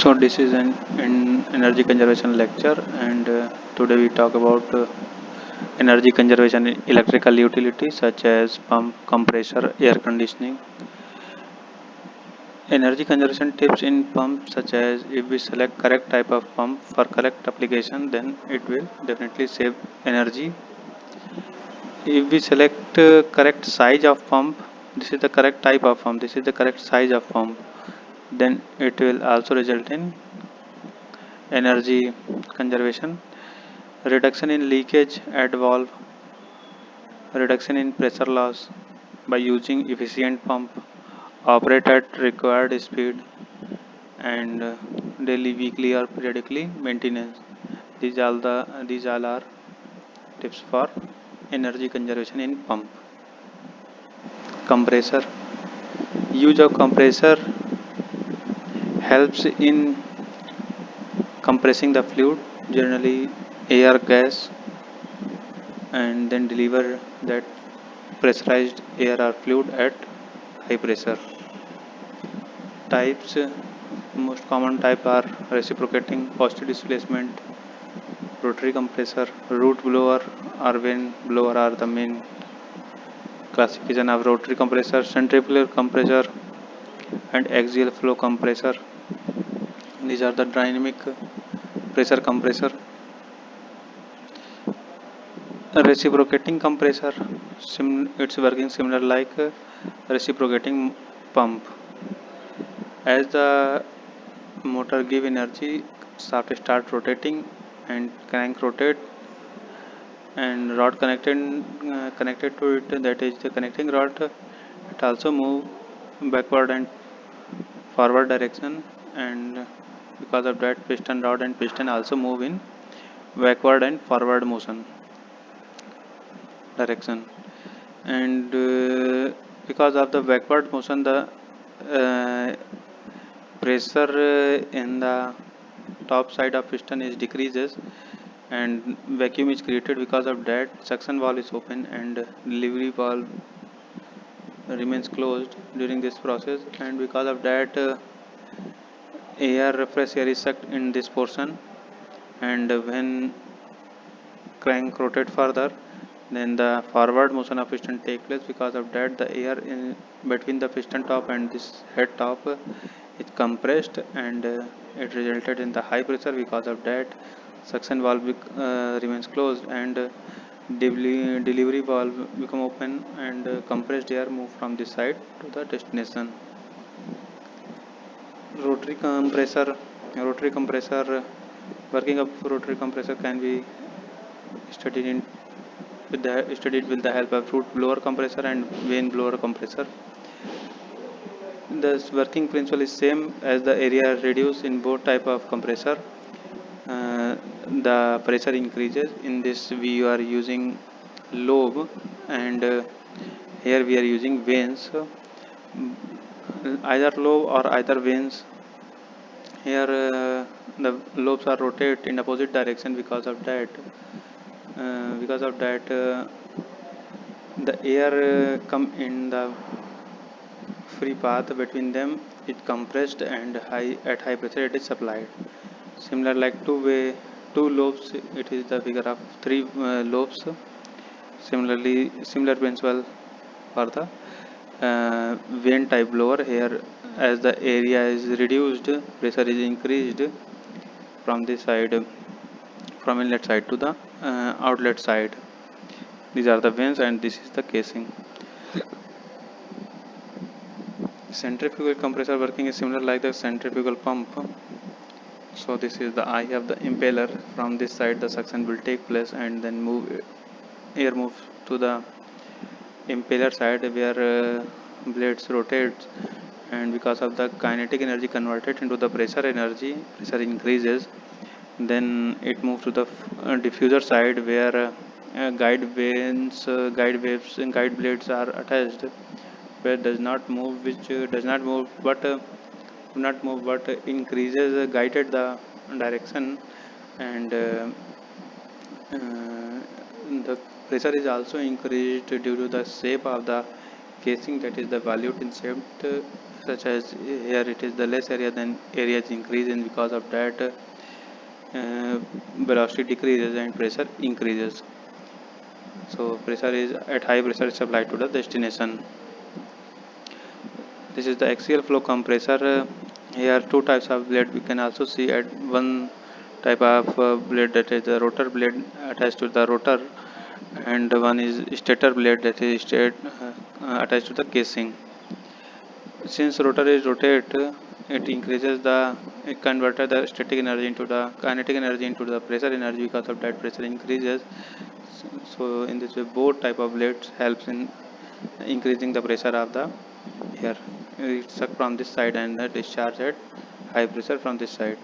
So this is an energy conservation lecture, and today we talk about energy conservation in electrical utilities such as pump, compressor, air conditioning. Energy conservation tips in pump, such as if we select correct type of pump for correct application, then it will definitely save energy. If we select correct size of pump, this is the correct type of pump, this is the correct size of pump, then it will also result in energy conservation. Reduction in leakage at valve, reduction in pressure loss by using efficient pump, operate at required speed, and daily, weekly, or periodically maintenance. These all are tips for energy conservation in pump. Compressor. Use of compressor helps in compressing the fluid, generally air, gas, and then deliver that pressurized air or fluid at high pressure. Types, most common type are reciprocating, positive displacement, rotary compressor, root blower or vane blower are the main classification of rotary compressor, centrifugal compressor and axial flow compressor. These are the dynamic pressure compressor. A reciprocating compressor, it's working similar like a reciprocating pump. As the motor give energy, shaft start rotating and crank rotate, and rod connected to it, that is the connecting rod, it also move backward and forward direction, and because of that piston rod and piston also move in backward and forward motion direction. And because of the backward motion, the uh, pressure in the top side of piston is decreases and vacuum is created. Because of that, suction valve is open and delivery valve remains closed during this process, and because of that fresh air is sucked in this portion, and when crank rotate further, then the forward motion of piston take place. Because of that, the air in between the piston top and this head top is compressed, and it resulted in the high pressure. Because of that, suction valve remains closed, and delivery valve become open, and compressed air move from this side to the destination. Rotary compressor. Rotary compressor. Working of rotary compressor can be studied with the help of root blower compressor and vane blower compressor. The working principle is same as the area reduced in both type of compressor. The pressure increases. In this we are using lobe, and here we are using vanes. Either lobe or either vanes. Here the lobes are rotate in opposite direction. Because of that, the air come in the free path between them, it compressed, and high pressure it is supplied. Similar like two lobes, it is the figure of three lobes. Similarly, similar principle for the vane type blower. Here, as the area is reduced, pressure is increased from this side, from inlet side to the outlet side. These are the vanes, and this is the casing. Centrifugal compressor working is similar like the centrifugal pump. So this is the eye of the impeller. From this side the suction will take place, and then air moves to the impeller side where blades rotate, and because of the kinetic energy converted into the pressure energy, pressure increases. Then it moves to the diffuser side where guide waves and guide blades are attached, where does not move, which does not move but increases guided the direction, and the pressure is also increased due to the shape of the casing, that is the volute in shaped such as here it is the less area, then area is increasing, because of that velocity decreases and pressure increases. So pressure is at high pressure is applied to the destination. This is the axial flow compressor. Here two types of blade we can also see. At one type of blade, that is the rotor blade attached to the rotor, and one is stator blade, that is attached to the casing. Since rotor is rotate, it increases the, it converted the static energy into the kinetic energy into the pressure energy. Because of that, pressure increases. So in this way, both type of blades helps in increasing the pressure of the air. It suck from this side and discharge at high pressure from this side.